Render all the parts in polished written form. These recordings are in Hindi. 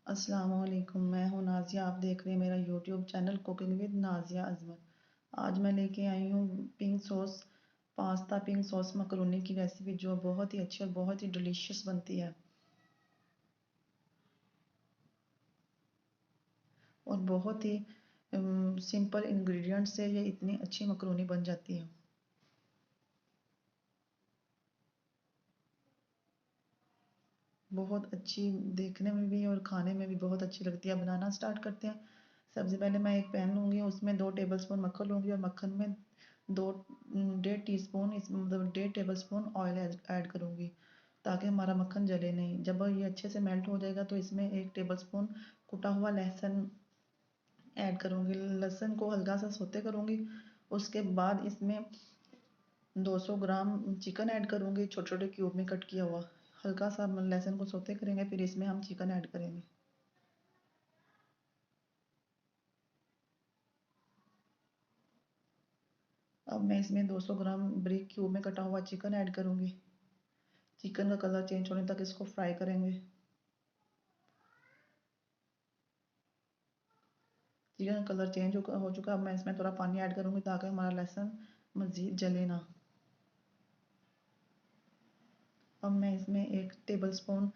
अस्सलाम वालेकुम। मैं हूँ नाज़िया। आप देख रहे हैं मेरा YouTube channel cooking with Nazia Ajmal. आज मैं लेके आई हूँ pink sauce pasta pink sauce macaroni की रेसिपी, जो बहुत ही अच्छी और बहुत ही डिलीशियस बनती है और बहुत ही सिंपल इंग्रेडिएंट से ये इतनी अच्छी मकरोनी बन जाती है। बहुत अच्छी देखने में भी और खाने में भी बहुत अच्छी लगती है। बनाना स्टार्ट करते हैं। सबसे पहले मैं एक पैन लूँगी, उसमें 2 टेबलस्पून मक्खन लूँगी और मक्खन में दो 1.5 टीस्पून इस मतलब 1.5 टेबलस्पून ऑयल ऐड करूँगी, ताकि हमारा मक्खन जले नहीं। जब ये अच्छे से मेल्ट हो जाएगा तो इसमें 1 टेबलस्पून कुटा हुआ लहसुन ऐड करूँगी। लहसुन को हल्का सा सौते करूँगी। उसके बाद इसमें 200 ग्राम चिकन ऐड करूँगी, छोटे छोटे क्यूब में कट किया हुआ। हल्का सा लहसुन को सौते करेंगे, फिर इसमें हम चिकन ऐड करेंगे। अब मैं इसमें 200 ग्राम ब्रिक क्यूब में कटा हुआ चिकन ऐड करूँगी। चिकन का कलर चेंज होने तक इसको फ्राई करेंगे। चिकन का कलर चेंज हो चुका। अब मैं इसमें थोड़ा पानी ऐड करूँगी, ताकि हमारा लहसुन मज़ीद जले ना। अब मैं इसमें 1 टेबलस्पून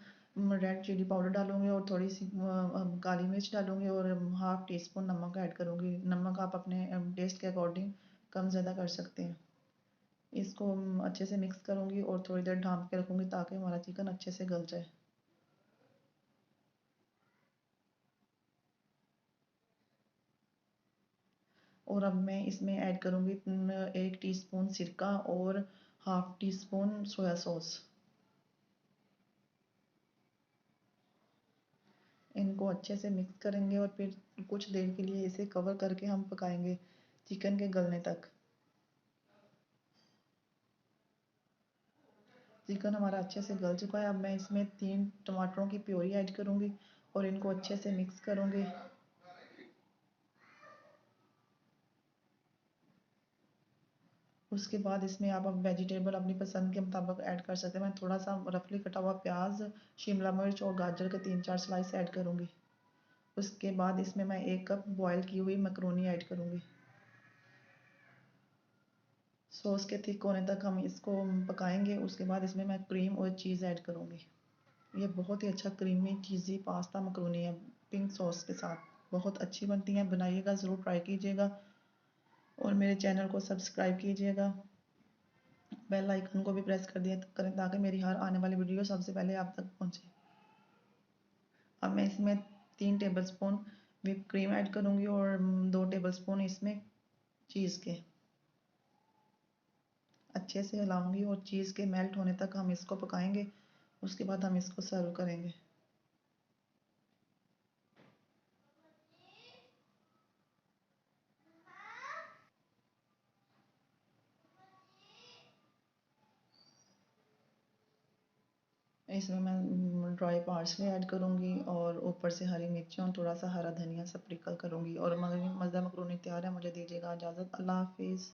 रेड चिली पाउडर डालूँगी और थोड़ी सी काली मिर्च डालूँगी और हाफ़ टी स्पून नमक ऐड करूँगी। नमक आप अपने टेस्ट के अकॉर्डिंग कम ज़्यादा कर सकते हैं। इसको अच्छे से मिक्स करूँगी और थोड़ी देर ढाँप के रखूँगी, ताकि हमारा चिकन अच्छे से गल जाए। और अब मैं इसमें ऐड करूँगी 1 टीस्पून सिरका और half tea spoon soya sauce. इनको अच्छे से मिक्स करेंगे और फिर कुछ देर के लिए इसे कवर करके हम पकाएंगे चिकन के गलने तक। चिकन हमारा अच्छे से गल चुका है। अब मैं इसमें 3 टमाटरों की प्योरी ऐड करूँगी और इनको अच्छे से मिक्स करूँगी। उसके बाद इसमें आप अब वेजिटेबल अपनी पसंद के मुताबिक ऐड कर सकते हैं। मैं थोड़ा सा रफली कटा हुआ प्याज, शिमला मिर्च और गाजर के 3-4 स्लाइस ऐड करूँगी। उसके बाद इसमें मैं 1 कप बॉयल की हुई मकरोनी ऐड करूँगी। सॉस के थिक होने तक हम इसको पकाएंगे। उसके बाद इसमें मैं क्रीम और चीज़ ऐड करूँगी। ये बहुत ही अच्छा क्रीमी चीज़ी पास्ता मकरोनी है पिंक सॉस के साथ। बहुत अच्छी बनती है, बनाइएगा, ज़रूर ट्राई कीजिएगा और मेरे चैनल को सब्सक्राइब कीजिएगा। बेल आइकन को भी प्रेस कर दिया करें, ताकि मेरी हर आने वाली वीडियो सबसे पहले आप तक पहुँचे। अब मैं इसमें 3 टेबलस्पून व्हिप क्रीम ऐड करूँगी और 2 टेबलस्पून इसमें चीज़ के अच्छे से हिलाऊंगी और चीज़ के मेल्ट होने तक हम इसको पकाएंगे। उसके बाद हम इसको सर्व करेंगे। इसमें मैं ड्राई पार्सले ऐड करूँगी और ऊपर से हरी मिर्चें और थोड़ा सा हरा धनिया स्प्रिंकल करूँगी और मज़ा मकरूनी तैयार है। मुझे दीजिएगा इजाज़त। अल्लाह हाफिज़।